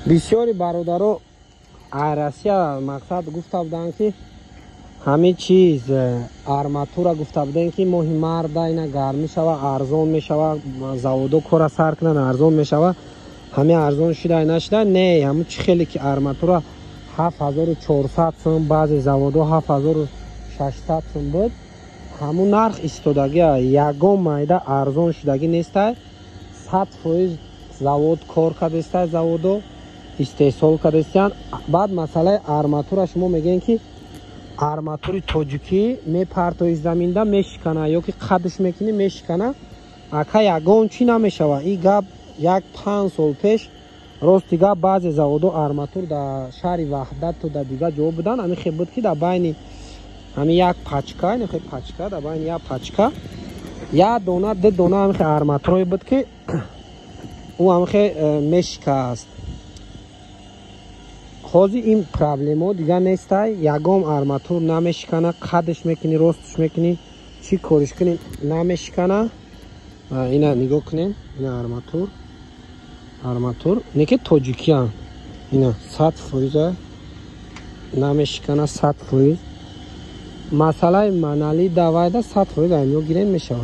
بسیاری برادرها ایراسیا مقصد گفته بودند که همه چیز آرماتور گفته بودند که ماهی مرد اینا گرم میشود ارزان میشود زوادو کار سر کنن ارزان میشود همه ارزان شده اینا شده نه همون چی خیلی که آرماتور 7400 سوم بعضی زوادو 7600 سوم بود همون نرخ ایستادگی یگان مایده ارزان شدگی نیست 100% زواد کار کرده است زوادو استحصال کرده است. بعد مسئله آرماتور شما میگین که آرماتور تاجیکی میپرتوی زمین دا میشکنه یا که قدش میکنی میشکنه اکا یگان چی نمیشوه این گپ یک 5 سال پیش راستی گپ بعضی زوادو آرماتور در شهر وحدت تو در دیگه جا بودن همین خیلی بود که در بین همین یک پچکا این خیلی پچکا در بین یک پچکا یا دونه ده دونه همین خیلی آرماتوری بود که او همین خیلی میشکست. خوزی این پرابلم ها دیگه نیست یگام آرماتور نمیشکنه قدش میکنی راستش میکنی چی کارش کنی نمیشکنه. اینا نگاه کنین اینا آرماتور نیکه تاجیکی هم اینا 100% نمیشکنه 100%. مسئله منالی دوایده 100% اینو گیرین میشه.